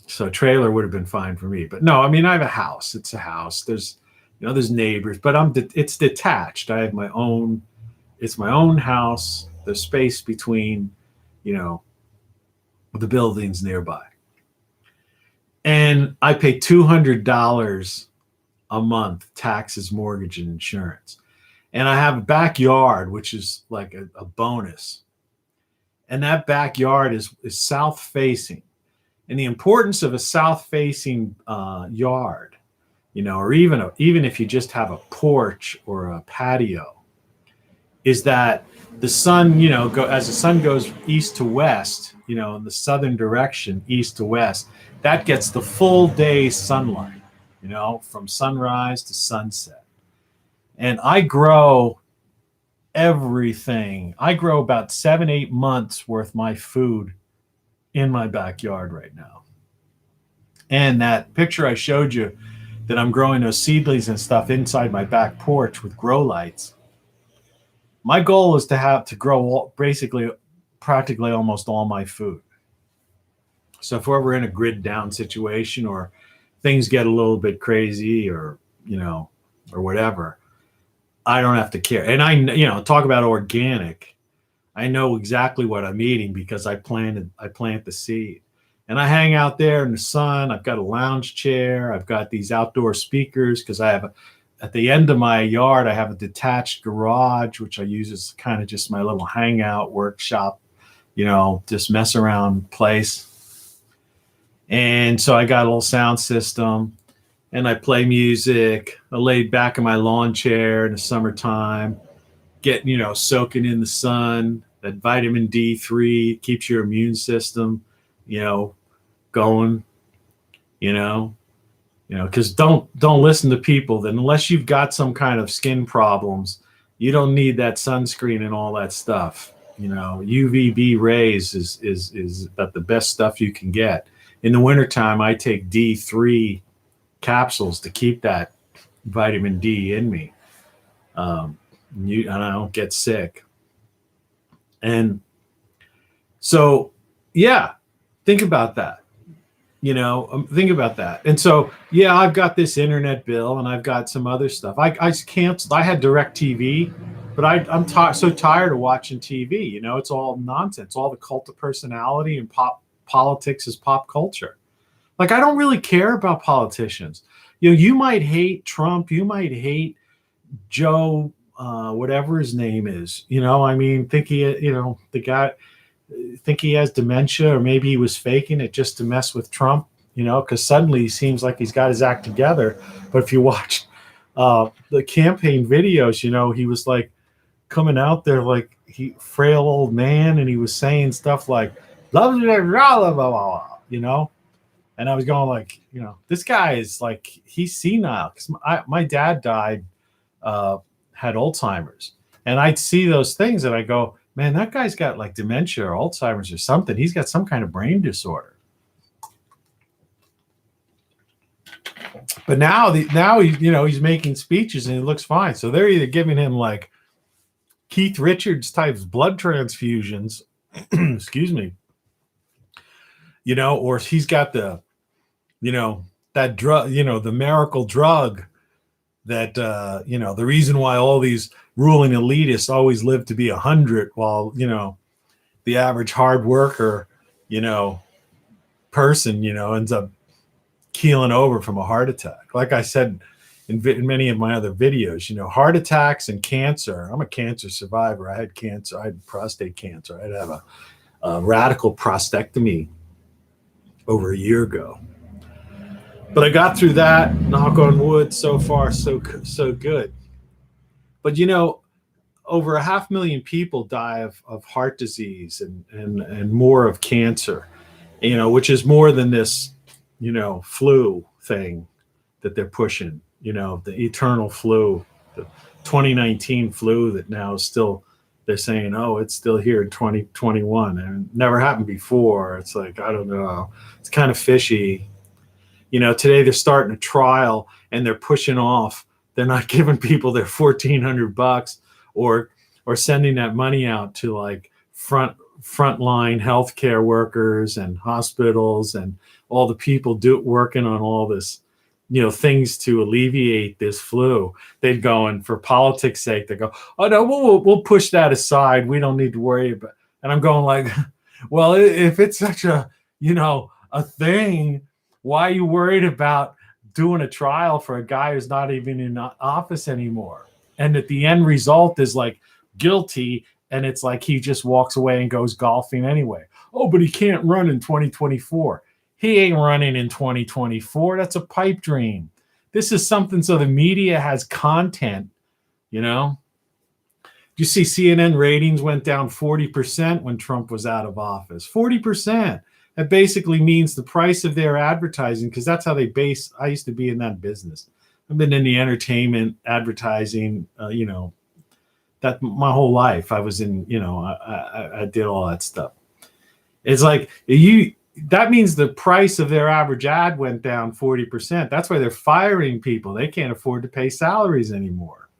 So trailer would have been fine for me. But no, I mean, I have a house. It's a house. There's neighbors, but it's detached. I have my own. It's my own house. There's space between, the buildings nearby. And I pay $200 a month taxes, mortgage, and insurance. And I have a backyard, which is like a bonus. And that backyard is south facing. And the importance of a south facing yard, or even if you just have a porch or a patio, is that the sun, as the sun goes east to west, in the southern direction, east to west, that gets the full day sunlight, from sunrise to sunset. And I grow everything. I grow about 7-8 months worth of my food in my backyard right now. And that picture I showed you that I'm growing those seedlings and stuff inside my back porch with grow lights. My goal is to grow practically almost all my food. So if we're ever in a grid down situation or things get a little bit crazy or whatever, I don't have to care. And I talk about organic. I know exactly what I'm eating because I plant the seed. And I hang out there in the sun. I've got a lounge chair. I've got these outdoor speakers because at the end of my yard, I have a detached garage, which I use as kind of just my little hangout workshop, just mess around place. And so I got a little sound system and I play music. I lay back in my lawn chair in the summertime, get, soaking in the sun. That vitamin D3 keeps your immune system, going, because don't listen to people that unless you've got some kind of skin problems, you don't need that sunscreen and all that stuff. UVB rays is about the best stuff you can get. In the wintertime, I take D3 capsules to keep that vitamin D in me. And I don't get sick. And so, yeah, think about that. Think about that. And so, yeah, I've got this internet bill and I've got some other stuff. I canceled. I had DirecTV, but I'm so tired of watching TV. It's all nonsense. All the cult of personality and politics is pop culture. Like, I don't really care about politicians. You might hate Trump. You might hate Joe, whatever his name is. Think the guy. Think he has dementia, or maybe he was faking it just to mess with Trump, because suddenly he seems like he's got his act together. But if you watch the campaign videos, he was like coming out there like he frail old man, and he was saying stuff like blah, blah, blah, blah, blah, and I was going like, this guy is like, he's senile, because my dad died, had Alzheimer's, and I'd see those things and I go, man, that guy's got like dementia or Alzheimer's or something. He's got some kind of brain disorder. But now he's making speeches and he looks fine. So they're either giving him like Keith Richards type blood transfusions, excuse me, or he's got the, that drug, the miracle drug that, the reason why all these ruling elitists always live to be 100 while, the average hard worker, person, ends up keeling over from a heart attack. Like I said in many of my other videos, heart attacks and cancer. I'm a cancer survivor. I had cancer. I had prostate cancer. I had to have a radical prostatectomy over a year ago. But I got through that, knock on wood, so far, so good. But, over 500,000 people die of heart disease and more of cancer, which is more than this, flu thing that they're pushing, the eternal flu, the 2019 flu that now is still, they're saying, oh, it's still here in 2021 and it never happened before. It's like, I don't know. It's kind of fishy. Today they're starting a trial and they're pushing off. They're not giving people their $1,400 or sending that money out to like frontline healthcare workers and hospitals and all the people working on all this, things to alleviate this flu. They'd go, and for politics' sake, they go, oh no, we'll push that aside. We don't need to worry about. And I'm going like, well, if it's such a thing, why are you worried about doing a trial for a guy who's not even in office anymore? And that the end result is like guilty, and it's like he just walks away and goes golfing anyway. Oh, but he can't run in 2024. He ain't running in 2024. That's a pipe dream. This is something so the media has content, You see CNN ratings went down 40% when Trump was out of office. 40%. That basically means the price of their advertising, because that's how they base. I used to be in that business. I've been in the entertainment advertising, that my whole life. I was in, I did all that stuff. It's like that means the price of their average ad went down 40%. That's why they're firing people. They can't afford to pay salaries anymore.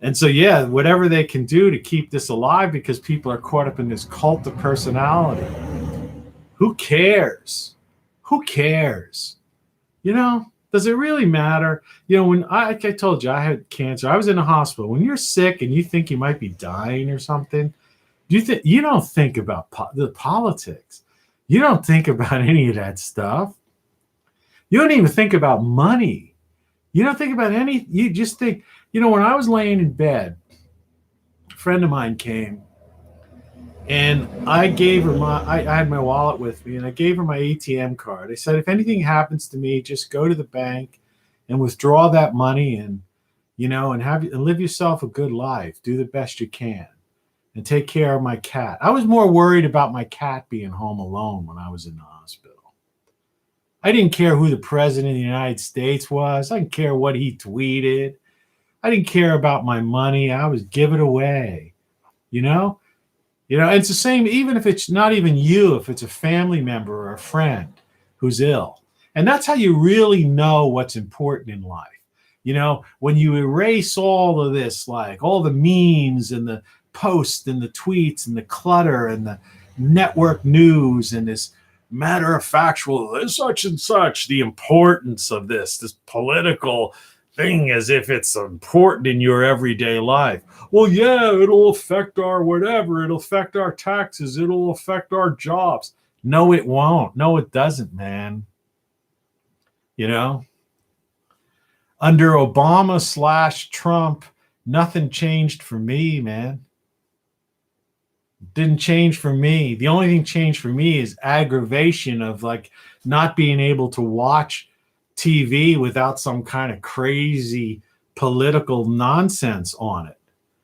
And so, yeah, whatever they can do to keep this alive, because people are caught up in this cult of personality. Who cares? Who cares? Does it really matter? When I told you I had cancer, I was in a hospital. When you're sick and you think you might be dying or something, you don't think about the politics. You don't think about any of that stuff. You don't even think about money. You don't think about any. You just think, when I was laying in bed, a friend of mine came, and I gave her I had my wallet with me, and I gave her my ATM card. I said, if anything happens to me, just go to the bank and withdraw that money, and and live yourself a good life. Do the best you can, and take care of my cat. I was more worried about my cat being home alone when I was in the hospital. I didn't care who the president of the United States was. I didn't care what he tweeted. I didn't care about my money. I was give it away, it's the same, even if it's not even you, if it's a family member or a friend who's ill. And that's how you really know what's important in life. When you erase all of this, like all the memes and the posts and the tweets and the clutter and the network news and this matter of factual, such and such, the importance of this political thing as if it's important in your everyday life. Well, yeah, it'll affect our whatever. It'll affect our taxes. It'll affect our jobs. No, it won't. No, it doesn't, man. Under Obama / Trump, nothing changed for me, man. Didn't change for me. The only thing changed for me is aggravation of like not being able to watch TV without some kind of crazy political nonsense on it.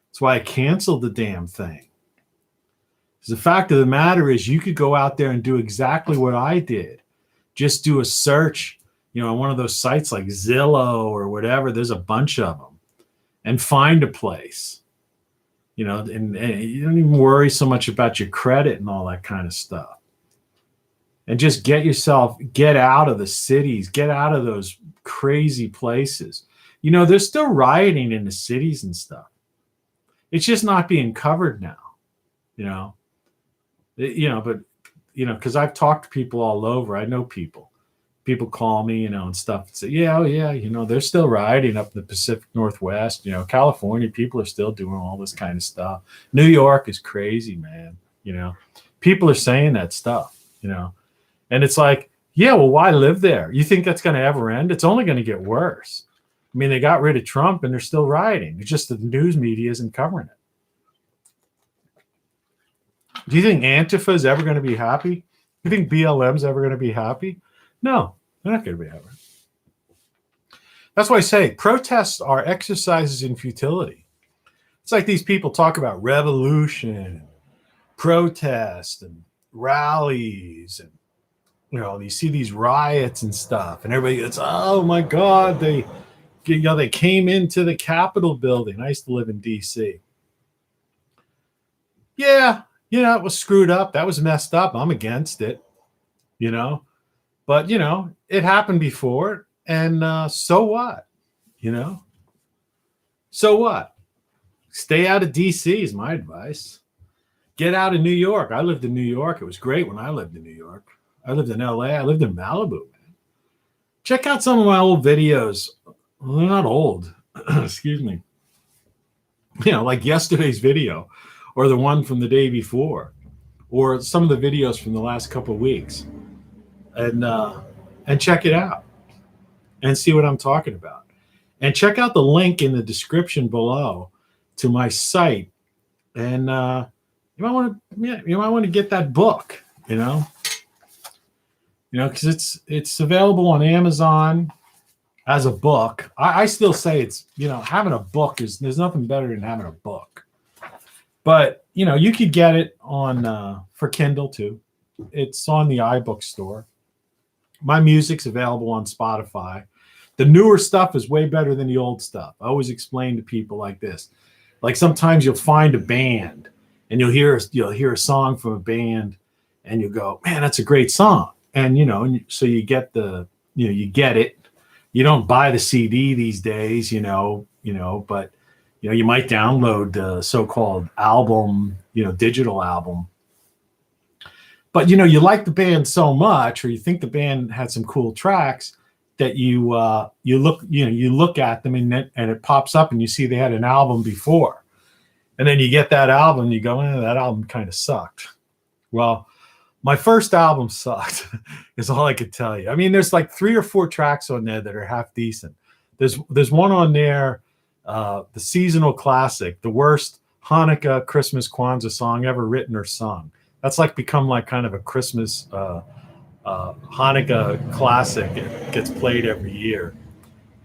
That's why I canceled the damn thing. The fact of the matter is, you could go out there and do exactly what I did. Just do a search, on one of those sites like Zillow or whatever. There's a bunch of them, and find a place. And you don't even worry so much about your credit and all that kind of stuff. And just get out of the cities, get out of those crazy places. They're still rioting in the cities and stuff. It's just not being covered now, but, because I've talked to people all over. I know people call me, and stuff and say, yeah, oh yeah, they're still rioting up in the Pacific Northwest. California, people are still doing all this kind of stuff. New York is crazy, man. People are saying that stuff, and it's like, yeah, well, why live there? You think that's going to ever end? It's only going to get worse. I mean, they got rid of Trump and they're still rioting. It's just that the news media isn't covering it. Do you think Antifa is ever going to be happy? Do you think BLM's ever going to be happy? No, they're not going to be happy. That's why I say protests are exercises in futility. It's like these people talk about revolution, protest, and rallies, and you see these riots and stuff, and everybody gets, oh my God, they came into the Capitol building. I used to live in DC. Yeah, it was screwed up. That was messed up. I'm against it, you know. But it happened before, and so what? You know, so what? Stay out of DC is my advice. Get out of New York. I lived in New York. It was great when I lived in New York. I lived in LA. I lived in Malibu. Check out some of my old videos. Well, they're not old. Excuse me. Like yesterday's video or the one from the day before or some of the videos from the last couple of weeks. And check it out and see what I'm talking about. And check out the link in the description below to my site. And you might want to get that book, because it's available on Amazon as a book. I still say it's, having a book there's nothing better than having a book. But, you could get it on for Kindle too. It's on the iBook store. My music's available on Spotify. The newer stuff is way better than the old stuff. I always explain to people like this. Like sometimes you'll find a band and you'll hear a song from a band and you'll go, man, that's a great song. And, so you get you get it. You don't buy the CD these days, but, you might download the so-called album, digital album. But, you like the band so much, or you think the band had some cool tracks that you look at them and it pops up and you see they had an album before. And then you get that album and you go, that album kind of sucked. Well, my first album sucked is all I could tell you. I mean, there's like 3 or 4 tracks on there that are half decent. There's one on there, the seasonal classic, the worst Hanukkah, Christmas, Kwanzaa song ever written or sung. That's like become like kind of a Christmas Hanukkah classic. It gets played every year.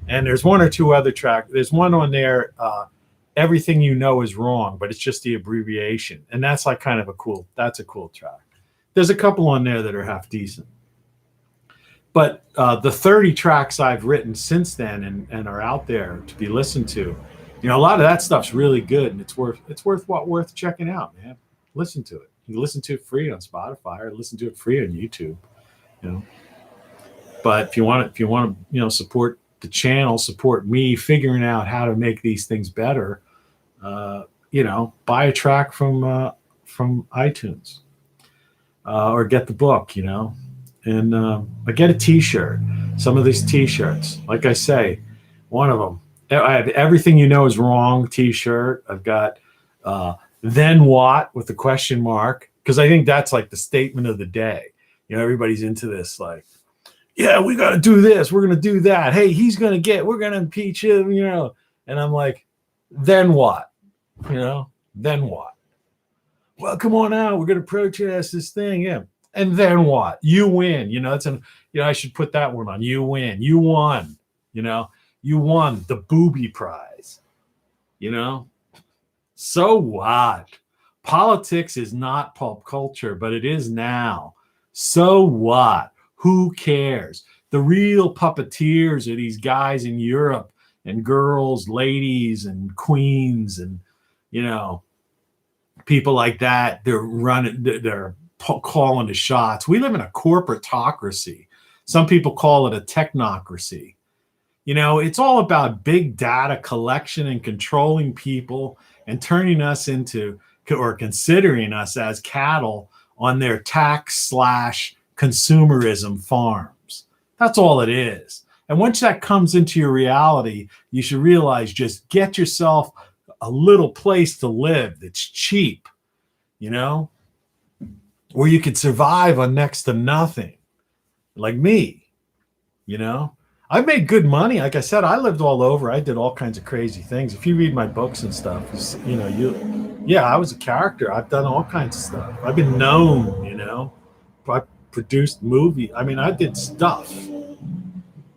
And there's 1 or 2 other tracks. There's one on there, Everything You Know Is Wrong, but it's just the abbreviation. And that's like kind of a cool track. There's a couple on there that are half decent. But the 30 tracks I've written since then and are out there to be listened to, a lot of that stuff's really good, and it's worth checking out, man. Listen to it. You can listen to it free on Spotify or listen to it free on YouTube. But if you want to, support the channel, support me figuring out how to make these things better, buy a track from iTunes, or get the book, and I get a T-shirt. Some of these T-shirts, like I say, one of them, I have Everything You Know Is Wrong T-shirt. I've got Then What with the question mark, because I think that's like the statement of the day. Everybody's into this, like, yeah, we got to do this, we're going to do that. Hey, we're going to impeach him, And I'm like, then what? Then what? Well, come on out. We're going to protest this thing. Yeah. And then what? You win. I should put that one on. You win. You won. You won the booby prize. So what? Politics is not pulp culture, but it is now. So what? Who cares? The real puppeteers are these guys in Europe and girls, ladies, and queens, and people like that. They're calling the shots. We live in a corporatocracy. Some people call it a technocracy. It's all about big data collection and controlling people and turning us into, or considering us as cattle on their tax/consumerism farms. That's all it is. And once that comes into your reality, you should realize, just get yourself a little place to live that's cheap, where you could survive on next to nothing, like me. I've made good money. Like I said, I lived all over. I did all kinds of crazy things. If you read my books and stuff, I was a character. I've done all kinds of stuff. I've been known, I produced movies. I mean, I did stuff.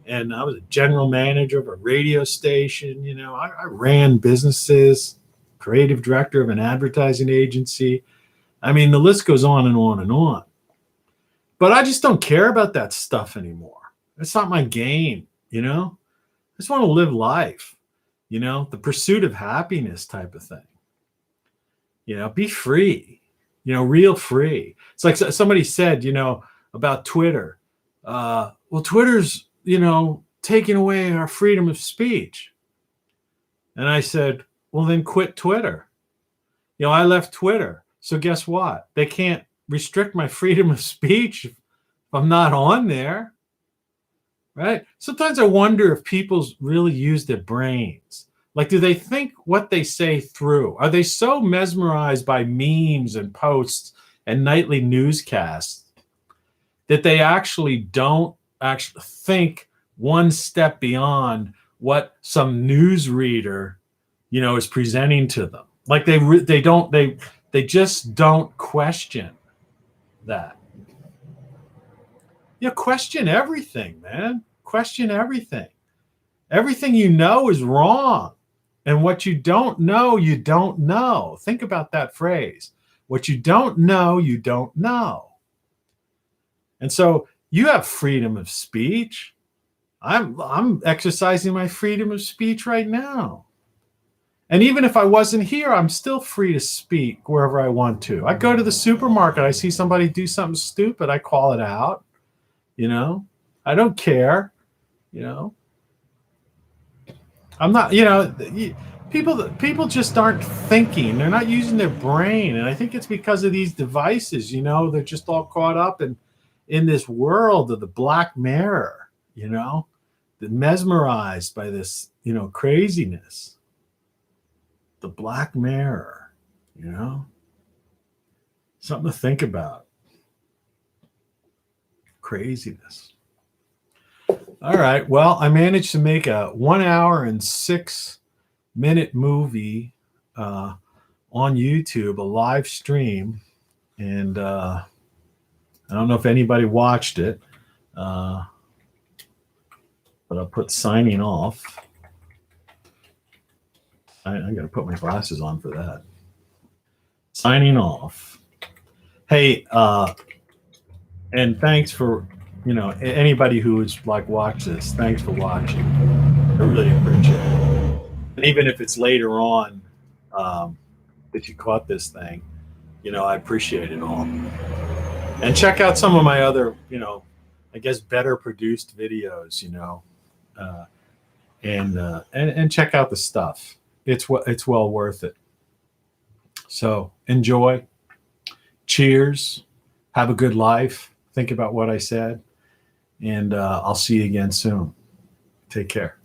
And I was a general manager of a radio station. I ran businesses, creative director of an advertising agency. I mean, the list goes on and on and on. But I just don't care about that stuff anymore. It's not my game, I just want to live life, the pursuit of happiness type of thing. Be free, real free. It's like somebody said, about Twitter. Well, Twitter's, taking away our freedom of speech. And I said, well, then quit Twitter. I left Twitter. So guess what? They can't restrict my freedom of speech if I'm not on there. Right? Sometimes I wonder if people really use their brains. Like, do they think what they say through? Are they so mesmerized by memes and posts and nightly newscasts that they actually don't actually think one step beyond what some newsreader, is presenting to them? Like they just don't question that. Question everything, man. Question everything. Everything is wrong. And what you don't know, you don't know. Think about that phrase. What you don't know, you don't know. And so you have freedom of speech. I'm exercising my freedom of speech right now. And even if I wasn't here, I'm still free to speak wherever I want to. I go to the supermarket, I see somebody do something stupid, I call it out. I don't care. I'm not, people just aren't thinking. They're not using their brain. And I think it's because of these devices, they're just all caught up in this world of the black mirror, they're mesmerized by this, craziness. The black mirror, something to think about. Craziness. All right. Well, I managed to make a 1 hour and 6 minute movie on YouTube, a live stream. And I don't know if anybody watched it, but I'll put signing off. I got to put my glasses on for that. Signing off. Hey, and thanks for, anybody who's watched this. Thanks for watching. I really appreciate it. And even if it's later on that you caught this thing, I appreciate it all. And check out some of my other, I guess better produced videos, and check out the stuff. It's well worth it. So enjoy. Cheers. Have a good life. Think about what I said. And I'll see you again soon. Take care.